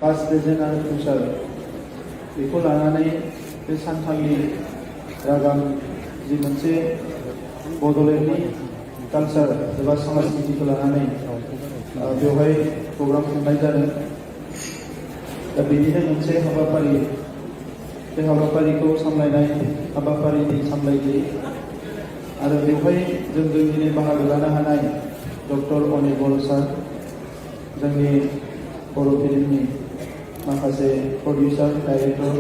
Past present आरो future बेखौ लानानै बे सानथालि रागाम जि मोनसे बड'लेण्डनि कालचार एबा समाजनितिखौ लानानै बेवहाय प्रग्राम खुंनाय जादों। दा बेनिनो मोनसे हाबाफारि बे हाबाफारिखौ सामलायनाय हाबाफारिनि सामलायगिरि आरो बेवहाय जों दिनै बाहागो लानो हानाय डक्टर अनिर्बल सार, जोंनि बर' फिल्मनि माखासे प्रडिउसार डाइरेक्टर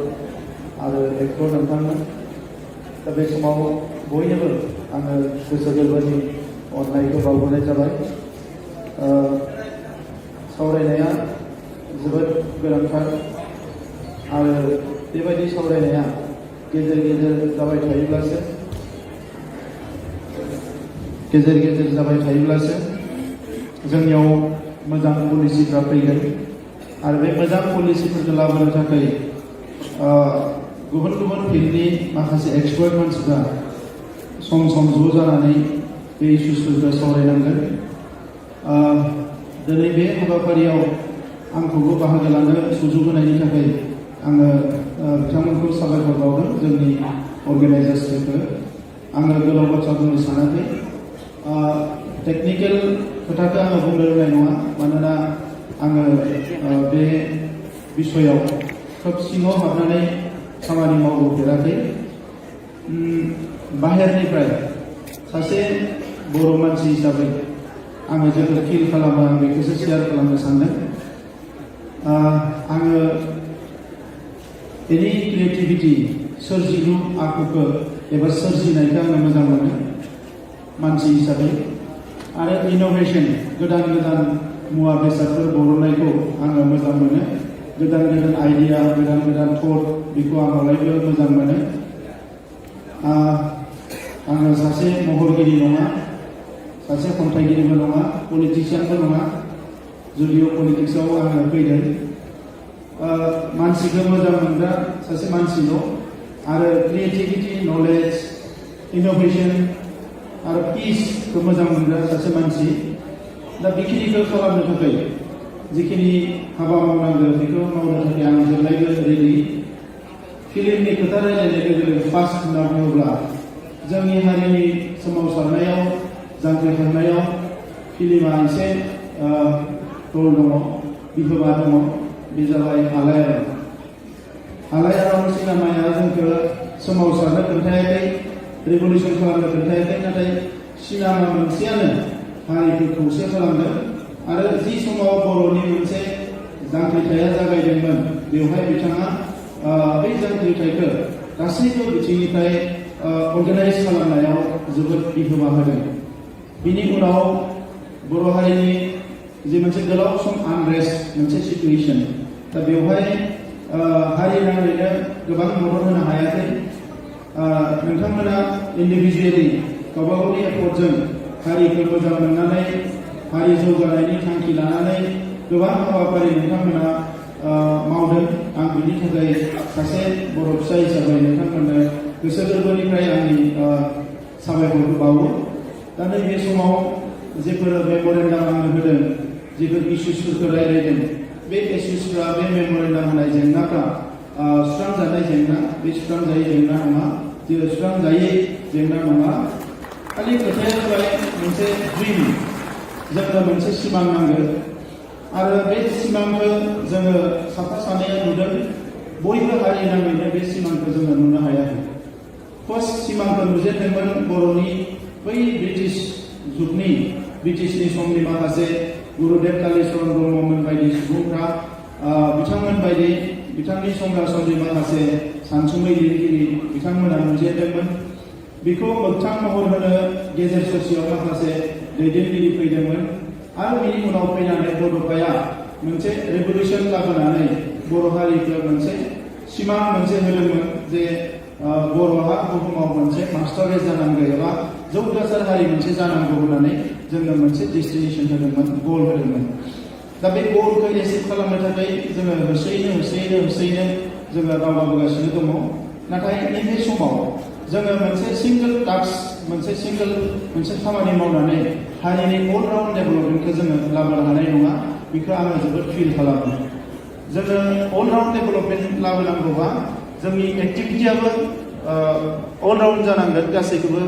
आरो एक्टर नोंथांमोन। दा बे समाव बयनोबो आङो गोसो गोरबोनि अननायखौ बावहरनाय जाबाय। सावरायनाया जोबोद गोनांथार आरो बेबायदि सावरायनाया गेजेर गेजेर जाबाय थायोब्लासो जोंनियाव मोजां पलिसिफ्रा फैगोन आरो बे मोजां पलिसिफोरखौ लाबोनो थाखाय गुबुन गुबुन फिल्डनि माखासे एक्सपार्ट मानसिफ्रा सम सम ज' जानानै बे इस्युसफोरखौ सावरायनांगोन। दिनै बे हाबाफारियाव आंखौबो बाहागो लानो सुजुग होनायनि थाखाय आङो बिथांमोनखौ साबायखर बावदों, जोंनि अर्गानाइजार्सफोरखौ। आङो गोलाव बाथ्रा बुंनो सानाखै। टेक्निकेल खोथाखौ आङो बुंनो रोंनाय नङा, मानोना आङो बे बिसयाव खोब सिङाव हाबनानै खामानि मावबोफेराखै। बाहेरनिफ्राय सासे बर' मानसि हिसाबै आङो जोबोद फिल खालामो, आं बेखौसो शेयार खालामनो सानदों। आङो एनि क्रिएटिभिटी सोरजिलु आखुखौ एबा सोरजिनायखौ आङो मोजां मोनो मानसि हिसाबै, आरो इनोभेशन गोदान गोदान मुवा बेसादफोर बरननायखौ आङो मोजां मोनो। गोदान गोदान आइडिया, गोदान गोदान थट, बेखौ आं अरायबो मोजां मोनो। आङो सासे महरगिरि नङा, सासे खन्थाइगिरिबो नङा, पलिटिशियानबो नङा, जुदिअ पलिटिक्सआव आङो फैदों। मानसिखौ मोजां मोनग्रा सासे मानसिल' आरो क्रिएटिभिटी, नलेज, इनोभेशन आरो पिसखौ मोजां मोनग्रा सासे मानसि। दा बेखिनिखौ खालामनो थाखाय जिखिनि हाबा मावनांगौ बेखौ मावनो थाखाय आं जेब्लायबो रेडि। फिल्मनि खोथा रायलायनाय लोगो लोगो फार्स्ट होनना बुङोब्ला जोंनि हारिनि सोमावसारनायाव, जांख्रिखांनायाव फिल्मा एसे रल दङ, बिहोमा दङ। बे जाबाय आलायारन। आलायारन सिनेमाया जोंखौ सोमावसारनो खोन्थायाखै, रिभलिउसन खालामनो खोन्थायाखै, नाथाय सिनेमा मोनसेयानो हारिखौ खौसे खालामदों। आरो जि समाव बर'नि मोनसे जांख्रिथाया जागायदोंमोन, बेवहाय बिथाङा बै जांख्रिथायखौ गासैबो बिथिंनिफ्राय अर्गानाइज खालामनायाव जोबोद बिहोमा होदों। बिनि उनाव बर' हारिनि जि मोनसे गोलाव सम आनरेस्ट मोनसे सिटुएसन, दा बेवहाय हारि नाङैनो गोबां मदद होनो हायाखै। नोंथांमोना इन्डिभिजुवेलि गावबा गावनि एफर्टजों हारिखौ मोजां मोननानै, हारि जौगानायनि थांखि लानानै गोबां हाबाफारि नोंथांमोना मावदों। आं बिनि थाखाय सासे बर' फिसा हिसाबै नोंथांमोननो गोसो गोरबोनिफ्राय आंनि साबायखरखौ बावो। दा नैबे समाव जेफोर मेम'रेन्डाम आंनो होदों, जेफोर इस्युसफोरखौ रायलायदों, बे इस्युसफ्रा, बे मेम'रेन्डाम होनाय जेंनाफ्रा सुस्रांजानाय जेंना, बे सुस्रांजायै जेंना नङा, जेरै सुस्रांजायै जेंना नङा। खालि खोथाया जाबाय मोनसे ड्रिम, जोंनो मोनसे सिमां नांगौ आरो बे सिमांखौ जोङो साफा सानैया नुदों। बयबो हारि नाङैनो बे सिमांखौ जोङो नुनो हायाखै। फार्स्ट सिमांखौ नुजेनदोंमोन बर'नि बै ब्रिटिश जुगनि, ब्रिटिशनि समनि माखासे गुरुदेव कालिचरण ब्रह्ममोन बायदि सुबुंफ्रा, बिथांमोन बायदि बिथांनि संगा समनि माखासे सानसुमै लिरगिरि बिथांमोना नुजेनदोंमोन। बेखौ मोगथां महर होनो गेजेर ससेयाव माखासे दैदेनगिरि फैदोंमोन आरो बिनि उनाव फैनानै बड'फाया मोनसे रेभलिउसन लाबोनानै बर' हारिखौ मोनसे सिमां मोनसे होदोंमोन जे बर'हा बुहुमाव मोनसे मास्टारेज जानांगौ एबा जौगासार हारि मोनसे जानांगौ होननानै जोंनो मोनसे डेस्टिनेसन होदोंमोन, गल होदोंमोन। दा बे गलखौ एचिभ खालामनो थाखाय जोङो होसोयैनो जोङो दावगाबोगासिनो दङ। नाथाय नैबे समाव जोङो मोनसे सिंगल टास्क, मोनसे खामानि मावनानै हारिनि अलराउन्ड डेभेलपमेन्टखौ जोङो लाबोनो हानाय नङा, बेखौ आङो जोबोद फिल खालामो। जोङो अलराउन्ड डेभेलपमेन्ट लाबोनांगौबा जोंनि एक्टिभिटियाबो अलराउन्ड जानांगोन, गासैखौबो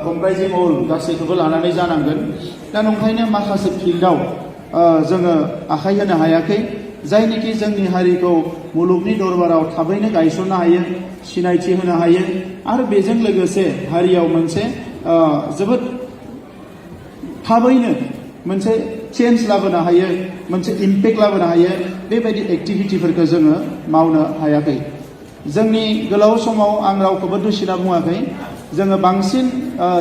कम्प्राइजिं अल गासैखौबो लानानै जानांगोन। दा नंखायनो माखासे फिल्डआव जोङो आखाइ होनो हायाखै, जायनिखि जोंनि हारिखौ मुलुगनि दरबाराव थाबैनो गायसननो हायो, सिनायथि होनो हायो आरो बेजों लोगोसे हारियाव मोनसे जोबोद थाबैनो मोनसे चेन्ज लाबोनो हायो, मोनसे इम्पेक्ट लाबोनो हायो, बेबायदि एक्टिभिटिफोरखौ जोङो मावनो हायाखै। जोंनि गोलाव समाव आं रावखौबो दुसिना बुङाखै, जोङो बांसिन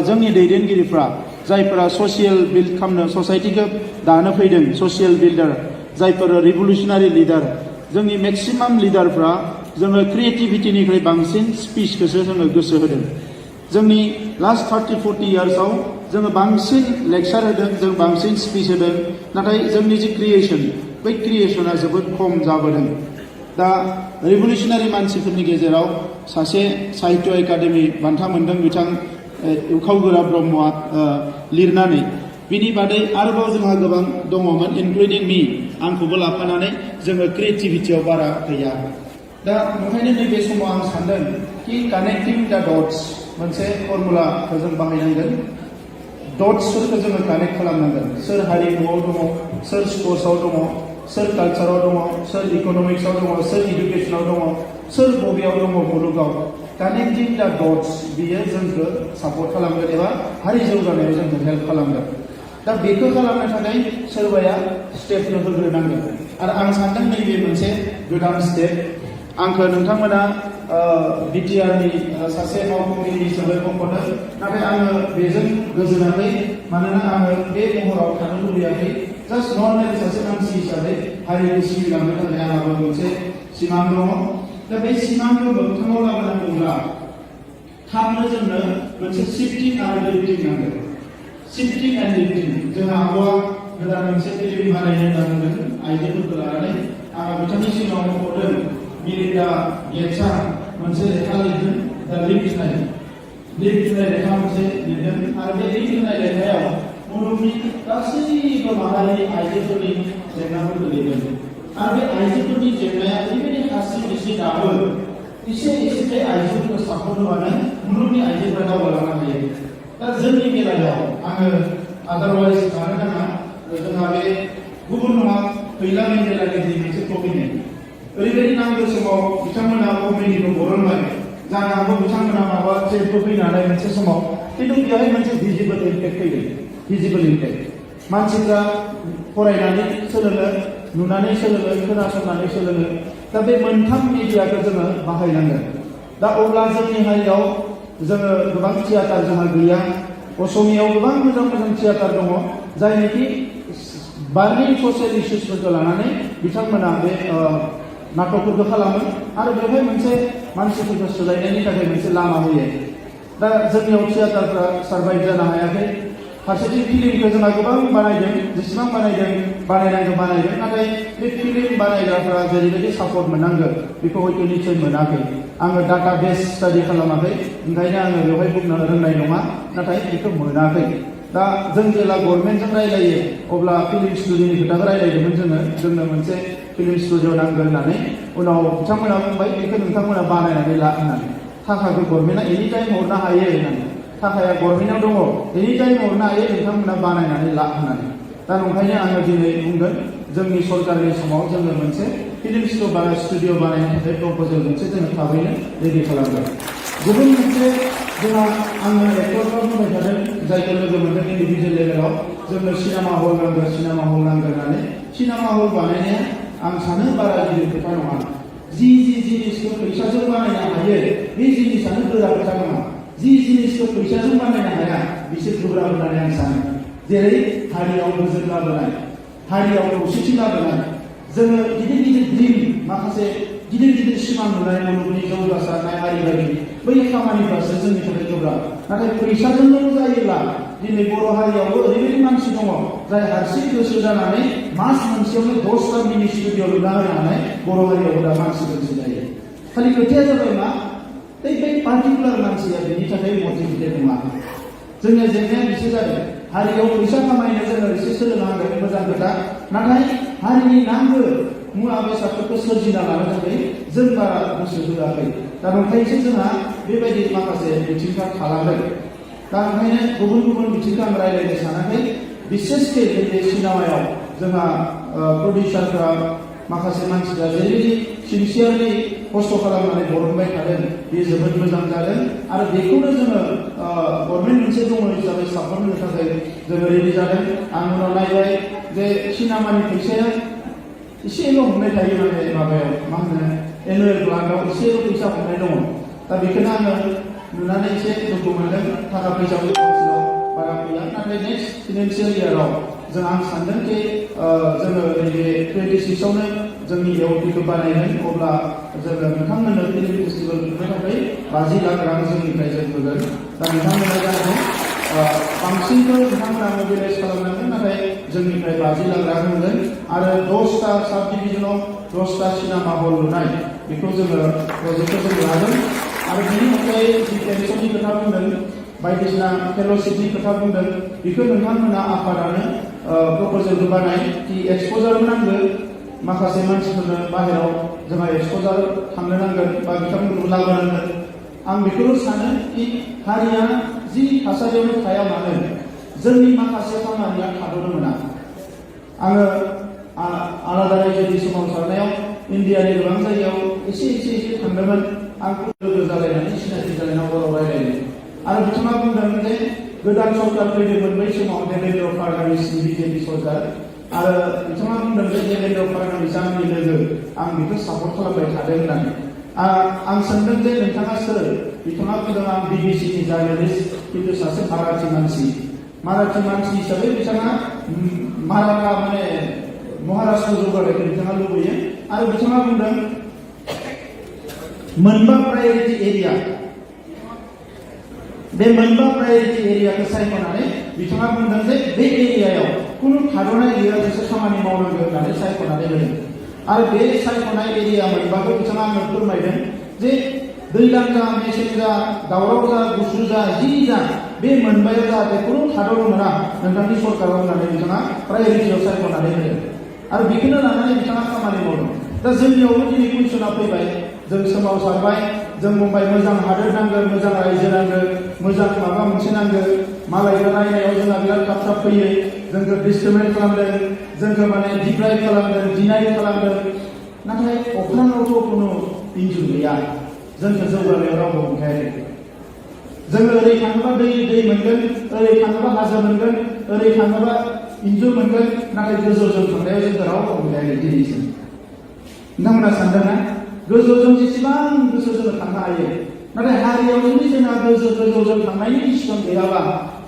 जोंनि दैदेनगिरिफ्रा जायफोरा ससियेल बिल्ड खालामनो, ससाइटिखौ दानो फैदों, ससियेल बिल्डार, जायफोर रिभलुसनारि लिडार, जोंनि मेक्सिमाम लिडारफ्रा जोङो क्रिएटिभिटिनिख्रुइ बांसिन स्पिचखौसो जोङो गोसो होदों। जोंनि लास्ट 30-40 इयार्सआव जोङो बांसिन लेक्सार होदों, जों बांसिन स्पिच होदों, नाथाय जोंनि जि क्रिएसन, बै क्रिएसना जोबोद खम जाबोदों। दा रिभलुसनारि मानसिफोरनि गेजेराव सासे साहित्य एकाडेमि बान्था मोनदों बिथां उखावगोरा ब्रह्मआ लिरनानै। बिनि बादै आरोबाव जोंहा गोबां दङमोन, इनक्लुडिं मी, आंखौबो लाफानानै जोङो क्रिएटिभिटियाव बारा गैया। दा ओंखायनो नैबे समाव आं सानदों कि कानेक्टिं दा डट्स मोनसे फर्मुलाखौ जों बाहायनांगोन। डट्सफोरखौ जोङो कानेक्ट खालामनांगोन। सोर हारिमुआव दङ, सोर स्पर्ट्सआव दङ, सोर कालचाराव दङ, सोर इकनमिक्सआव दङ, सोर इडुकेसनाव दङ, सोर बबेयाव दङ मुलुगाव। कानेक्टिं दा डट्स बियो जोंखौ सापर्ट खालामगोन एबा हारि जौगानायाव जोंखौ हेल्प खालामगोन। दा बेखौ खालामनो थाखाय सोरबाया स्टेपनो होग्रोनांगोन आरो आं सानदों नैबे मोनसे गोदान स्टेप। आंखौ नोंथांमोना बिटिआरनि सासे मावख'गिरि हिसाबै मख'दों, नाथाय आङो बेजों गोजोनाखै, मानोना आङो बे महराव थानो लुबैयाखै। जास्ट नर्मेल सासे मानसि हिसाबै हारिखौ सिबिलांनो थाखाय आंहाबो मोनसे सिमां दङ। दा बे सिमांखौ मोगथाङाव लाबोनांगौब्ला थाबनो जोंनो मोनसे शिफ्टिं आरो लिफ्टिं नांगोन। शिफ्टिं एन्ड लिफ्टिं। जोंहा आब'आ गोदान मोनसे फिल्म बानायनो नांगोन आइजोफोरखौ लानानै। आंहा बिथांनि सिगाङाव मख'दों मिलिन्डा गेट्सआ मोनसे लेखा लिरदों, दा लिफ्ट होनाय लेखा मोनसे लिरदों आरो बे लिफ्ट होनाय लेखायाव मुलुगनि गासैबो माहारिनि आइजोफोरनि जेंनाफोरखौ लिरदों आरो बे आइजोफोरनि जेंनाया ओरैबायदि हासिन एसे दाबो एसे बे आइजोफोरखौ सापर्ट होबानो मुलुगनि आइजोफोरा दावगालांनो हायो। दा जोंनि बेलायाव आङो आदारवाइज सानो नाङा, जोंहा बे गुबुन नङा फैला मेन्डेलानि जि मोनसे कमिटमेन्ट, ओरैबायदि नांगौ समाव बिथांमोना कमिटिखौ बरनबाय, जानो हागौ बिथांमोना माबा ट्रेडबो फैनानै मोनसे समाव, खिन्थु बेवहाय मोनसे भिजिबल इम्पेक्ट फैदों। भिजिबल इम्पेक्ट मानसिफ्रा फरायनानै सोलोङो, नुनानै सोलोङो, खोनासंनानै सोलोङो। दा बे मोनथाम मिडियाखौ जोङो बाहायनांगोन। दा अब्ला जोंनि हारियाव जोङो गोबां थियाटार जोंहा गैया। असमियाव गोबां मोजां मोजां थियाटार दङ, जायनोखि बार्निं ससियेल इस्युसफोरखौ लानानै बिथांमोना बे नाटकफोरखौ खालामो आरो बेवहाय मोनसे मानसिफोरखौ सोलायनायनि थाखाय मोनसे लामा होयो। दा जोंनियाव थियाटारफ्रा सारभाइभ जानो हायाखै। फारसेथिं फिल्मखौ जोंहा गोबां बानायदों, जेसेबां बानायनांगौ बानायदों, नाथाय बे फिल्म बानायग्राफ्रा जेरैबायदि सापर्ट मोननांगौ बेखौ हयथ' निसय मोनाखै। आङो डाटा बेस स्टाडि खालामाखै, ओंखायनो आङो बेवहाय बुंनो रोंनाय नङा, नाथाय बेखौ मोनाखै। दा जों जेब्ला गभर्नमेन्टजों रायलायो अब्ला फिल्म स्टुडिअनि खोथाखौ रायलायदोंमोन जोंनो मोनसे फिल्म स्टुडिअ नांगोन होननानै। उनाव बिथांमोना बुंबाय बेखौ नोंथांमोना बानायनानै ला होननानै। थाखाखौ गभर्नमेन्टआ एनि टाइम हरनो हायो होननानै। थाखाया गभर्नमेन्टआव दङ, एनि टाइम हरनो हायो, नोंथांमोना बानायनानै ला होननानै। दा ओंखायनो आङो दिनै बुंगोन जोंनि सरकारनि समाव जोङो मोनसे फिल्म स्टुडिअ बानायनो थाखाय प्रप'जेल मोनसे जोङो थाबैनो रेडि खालामगोन। गुबुन मोनसे जोंहा आङो एक्टरफ्रा बुंबाय थादों, जायखौ लोगो मोनदों इन्डिभिजुवेल लेभेलाव, जोंनो सिनेमा हल नांगोन होननानै। सिनेमा हल बानायनाया आं सानो बारा गिदिर खोथा नङा। जि जिनिसखौ फैसाजों बानायनो हायो बे जिनिसानो गोरा खोथा नङा। जि जिनिसखौ फैसाजों बानायनो हाया बिसोर गोब्राब होननानै आं सानो। जेरै हारियाव गोजोन लाबोनाय, हारियाव खौसेथि लाबोनाय, जोङो गिदिर गिदिर ड्रिम, माखासे गिदिर गिदिर सिमां नुनाय मुलुगनि जौगासारनाय हारि बायदि बै खामानिफ्रासो जोंनि थाखाय गोब्राब। नाथाय फैसाजोंल' जायोब्ला दिनै बर' हारियावबो ओरैबायदि मानसि दङ जाय हारसिं गोसो जानानै मास मोनसेयावनो 10टा मिनि स्टुडिअ लुना होनो हानाय बर' हारियावबो दा मानसि दोनसै जायो। खालि खोथाया जाबाय मा, बै पार्टिकुलार मानसिया बेनि थाखाय मटिभेटेड नङा। जोंनि जेंनाया बिसो जादों, हारियाव फैसा खामायनो जोङो एसे सोलोंनांगोन, मोजां खोथा, नाथाय हारिनि नांगौ मुवा बेसादफोरखौ सोरजिना लानो थाखाय जों बारा गोसो होआखै दा ओंखायनोसो जोंहा बेबायदि माखासे बिथिंफ्रा थालांदों दा ओंखायनो गुबुन गुबुन बिथिंखौ आं रायज्लायनो सानाखै बिसेसके बे सिनेमायाव जोंहा प्रडिउसारफ्रा माखासे मानसिफ्रा जेरैबायदि सिनसियारलि खस्थ' खालामनानै बरनबाय थादों बे जोबोद मोजां जादों आरो बेखौनो जोङो गभर्नमेन्ट मोनसे दङ हिसाबै सापर्ट होनो थाखाय जोङो रेडि जादों आं उनाव नायबाय जे सिनेमानि फैसाया एसेल' हमनाय थायो माने माबायाव मा होनो एनुवेल प्लान्टआव एसेल' फैसा हमनाय दङ दा बेखौनो आङो नुनानै एसे दुखु मोनदों थाखा फैसाबो बारा फैया नाथाय नेक्स्ट फाइनान्सियेल इयाराव जों आं सानदों कि जोङो नैबे 26आवनो जोंनि एवपिखौ बानायगोन अब्ला जोङो नोंथांमोननो फिल्म फेस्टिभेल खुंनो थाखाय 50 लाख रां जोंनिफ्राय जों होगोन दा नोंथांमोना जाहाथे बांसिनखौ नोंथांमोना मोबिलाइज खालामनांगोन नाथाय जोंनिफ्राय 50 लाख रां होगोन आरो 10टा साब डिभिजनाव 10टा सिनेमा हल लुनाय बेखौ जोङो प्रजेक्टखौ जों लागोन आरो बेनि अनगायै जि पेन्सननि खोथा बुंदों बायदिसिना फेल'शिपनि खोथा बुंदों बेखौ नोंथांमोना आफादानो प्रप'जेलखौ बानाय कि एक्सप'जारबो नांगौ माखासे मानसिफोरनो बाहेराव जोंहा एक्सप'जार थांनो नांगोन बा बिथांमोनखौ लाबोनांगोन आं बेखौल' सानो कि हारिया जि थासारियावनो थाया मानो जोंनि माखासे खामानिया थाद'नो मोना आङो आलादा रायजोनि सोमावसारनायाव इण्डियानि गोबां जायगायाव एसे थांदोंमोन आं लोगो जालायनानै सिनायथि जालायना बराव रायलायदों आरो बिथाङा बुंदों जे गोदान सरकार फैदोंमोन बै समाव देवेन्द्र फडणवीसनि बिजेपि सरकार आरो बिथाङा बुंदों जे देवेन्द्र फडणवीस आंनि लोगो आं बेखौ सापर्ट खालामबाय थादों होननानै आं सोंदों जे नोंथाङा सोर बिथाङा बुंदों आं बिबिसिनि जार्नालिस्ट खिन्थु सासे माराठी मानसि हिसाबै बिथाङा माराठा माने महाराष्ट्र जौगानायखौ बिथाङा लुबैयो आरो बिथाङा बुंदों मोनबा प्रायोरिटि एरिया बे मोनबा प्रायोरिटि एरियाखौ सायख'नानै बिथाङा बुंदों जे बे एरियायाव खुनु थाद'नाय गैयाजासे खामानि मावनांगौ होननानै सायख'नानै होदों आरो बे सायख'नाय एरिया मोनबाखौ बिथाङा आंनो फोरमायदों जे दैज्लां जा मेसें जा दावराव जा गुसु जा जि जा बे मोनबायाव जाहाथे खुनु थाद'नो मोना नोंथांनि सरकाराव होननानै बिथाङा प्रायोरिटियाव सायख'नानै होदों आरो बेखौनो लानानै बिथाङा खामानि मावदों दा जोंनियावबो दिनै कुइसना फैबाय जों सोमावसारबाय जों बुंबाय मोजां हादोर नांगौ मोजां रायजो नांगौ मोजां माबा मोनसे नांगौ मालायखौ नायनायाव जोंहा बिराद थाब फैयो जोंखौ डिसक्रिमिनेट खालामदों जोंखौ माने डिप्राइभ खालामदों डिनाय खालामदों नाथाय अख्राङावथ' खुनु इन्जुर गैया जोंखौ जौगानायाव रावबो हमथायाखै जोङो ओरै थाङोबा दै मोनगोन ओरै थाङोबा हाजो मोनगोन ओरै थाङोबा इन्जुर मोनगोन नाथाय गोजौजों थांनायाव जोंखौ रावबो हमथायाखै दिनैसिम नोंथांमोना सानदोंना गोजौजों जेसेबां गोसो जोङो थांनो हायो नाथाय हारियाव जुदि जोंहा गोजौजों थांनायनि डिसिसन गैयाबा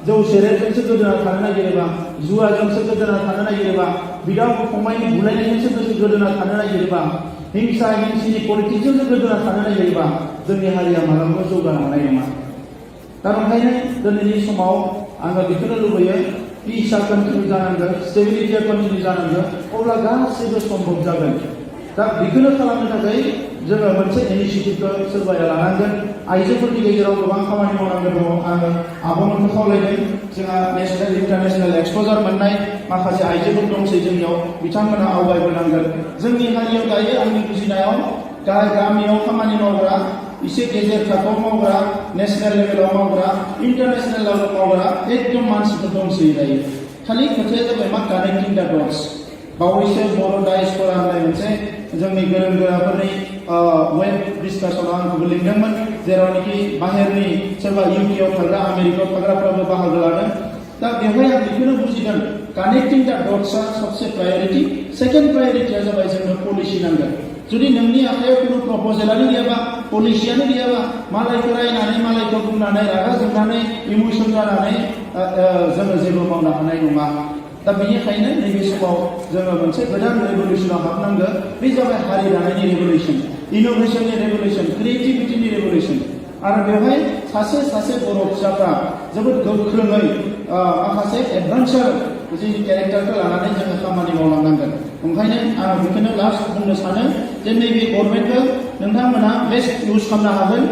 जौ सेरेबजोंसो गोदोना थानो नागिरोबा जुवाजोंसो गोदोना थानो नागिरोबा बिदा फंबायनि बुलायनायजोंसो गोदोना थानो नागिरोबा हिंसा हिंसिनि पलिटिक्सजोंसो गोदोना थानो नागिरोबा जोंनि हारिया मालाबाबो जौगानो हानाय नङा दा ओंखायनो दिनैनि समाव आङो बेखौनो लुबैयो पिसआ कन्टिनिउ जानांगोन स्टेबिलिटिया कन्टिनिउ जानांगोन अब्ला गासैबो सम्भब जागोन दा बेखौनो खालामनो थाखाय जोङो मोनसे इनिसिएटिभखौ सोरबाया लानांगोन आइजोफोरनि गेजेराव गोबां खामानि मावनांगौ दङ आङो आब'मोनखौ खावलायदों जोंहा नेसनेल इन्टारनेसनेल एक्सप'जार मोननाय माखासे आइजोफोर दंसै जोंनियाव बिथांमोना आवगायबोनांगोन जोंनि हारियाव दायो आंनि बुजिनायाव गामियाव खामानि मावग्रा एसे गेजेर थाखोआव मावग्रा नेसनेल लेभेलाव मावग्रा इन्टारनेसनेल लेभेलाव मावग्रा एकदम मानसिफोर दंसै दायो खालि खोथाया जाबाय मा कानेक्टिं द डट्स बावैसो बर' डायस्प'रा होननाय मोनसे जोंनि गोरों गोराफोरनि वेब डिसकासनाव आंखौबो लिंदोंमोन जेरावनोखि बाहेरनि सोरबा इउकेआव थाग्रा आमेरिकायाव थाग्राफ्राबो बाहागो लादों दा बेवहाय आं बेखौनो बुजिदों कानेक्टिं द डट्सआ सबसे प्रायोरिटि सेकेन्ड प्रायोरिटिया जाबाय जोंनो पलिसि नांगोन जुदि नोंनि आखायाव खुनु प्रप'जेलानो गैयाबा पलिसियानो गैयाबा मालायखौ रायनानै मालायखौ बुंनानै रागा जोंनानै इमोसन जानानै जोङो जेबो मावनो हानाय नङा दा बेनिखायनो नैबे समाव जोङो मोनसे गोदान रेभलिउसनाव हाबनांगौ बे जाबाय हारि दानायनि रेभलिउसन इन'भेसननि रेभलिउसन क्रिएटिभिटिनि रेभलिउसन आरो बेवहाय सासे बर' फिसाफ्रा जोबोद गोख्रोङै माखासे एडभेन्सार जि केरेक्टारखौ लानानै जोङो खामानि मावलांनांगोन ओंखायनो आं बेखौनो लास्ट बुंनो सानो जे नैबे गभर्नमेन्टखौ नोंथांमोना बेस्ट इउज खालामनो हागोन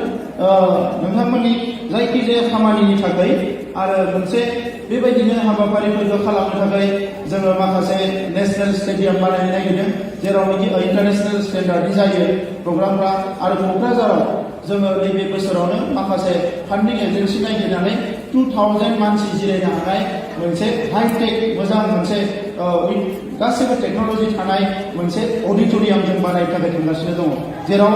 नोंथांमोननि जायखिजाया खामानिनि थाखाय आरो मोनसे बेबायदिनो हाबाफारिफोरखौ खालामनो थाखाय जोङो माखासे नेशनेल स्टेडियाम बानायनो नागिरदों जेरावनोखि इन्टारनेशनेल स्टेन्डार्डनि जायो प्रग्रामफ्रा आरो क'क्राझाराव जोङो नैबे बोसोरावनो माखासे फान्डिं एजेन्सि नागिरनानै 2000 मानसि जिरायनो हानाय मोनसे हाइटेक मोजां मोनसे गासैबो टेक्न'लजि थानाय मोनसे अडिट'रियाम जों बानायनो थाखाय थांगासिनो दङ जेराव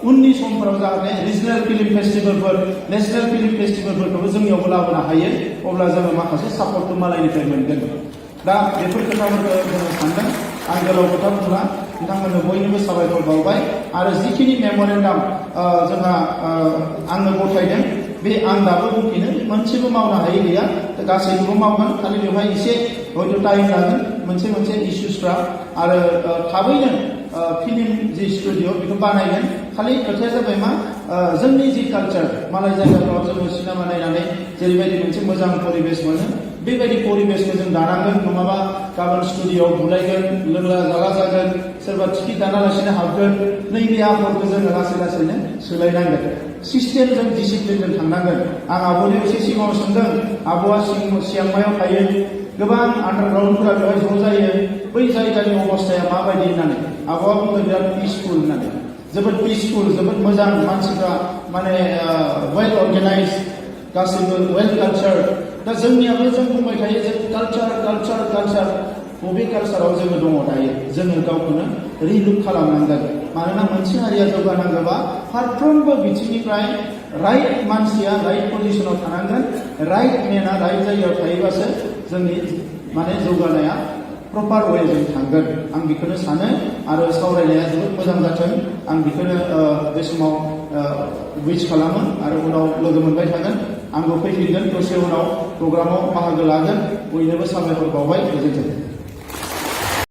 उननि समफोराव जाहाथे रिजनेल फिल्म फेस्टिभेलफोर नेशनेल फिल्म फेस्टिभेलफोरखौबो जोंनियावबो लाबोनो हायो अब्ला जोङो माखासे सापर्टखौ मालायनिफ्राय मोनगोन दा बेफोर खोथाफोरखौ जोङो सानदों आं गोलाव खोथा बुंला नोंथांमोननो बयनोबो साबायखर बावबाय आरो जिखिनि मेम'रेन्डाम जोंहा आंनो गथायदों बे आं दाबो बुंफिनो मोनसेबो मावनो हायै गैया गासैखौबो मावगोन खालि बेवहाय एसे हयथ' टाइम लागोन मोनसे मोनसे इस्युसफ्रा आरो थाबैनो फिल्म जि स्टुडिअ बेखौ बानायगोन खालि खोथाया जाबाय मा जोंनि जि कालचार मालाय जायगाफ्राव जोङो सिनेमा नायनानै जेरैबायदि मोनसे मोजां परिबेस मोनो बेबायदि परिबेसखौ जों दानांगोन नङाबा गाबोन स्टुडिअआव बुलायगोन लोंला जाला जागोन सोरबा टिकेट दानालासिनो हाबगोन नैबे आखलखौ जोङो लासै लासैनो सोलायनांगोन सिस्टेमजों डिसिप्लिनजों थांनांगोन आं आब'नियाव एसे सिगाङाव सोंदों आब'आ सियांमायाव थायो गोबां आन्डारग्राउन्डफोरा बेवहाय ज' जायो बै जायगानि अबस्थाया माबायदि होननानै आब'आ बुंदों बिराद पिसफुल होननानै जोबोद पिसफुल जोबोद मोजां मानसिफ्रा माने वेल अर्गेनाइज गासैबो वेल कालचार दा जोंनियाबो जों बुंबाय थायो जे कालचार बबे कालचाराव जोङो दङ दायो जोङो गावखौनो रिलुक खालामनांगोन मानोना मोनसे हारिया जौगानांगौबा फारफ्रोमबो बिथिंनिफ्राय राइट मानसिया राइट पजिशनाव थानांगोन राइट मेना राइट जायगायाव थायोबासो जोंनि माने जौगानाया प्रपार वेजों थांगोन आं बेखौनो सानो आरो सावरायनाया जोबोद मोजां जाथों आं बेखौनो बे समाव उइस खालामो आरो उनाव लोगो मोनबाय थागोन आंबो फैफिनगोन दसे उनाव प्रग्रामाव बाहागो लागोन बयनोबो साबायखर बावबाय गोजोन्थों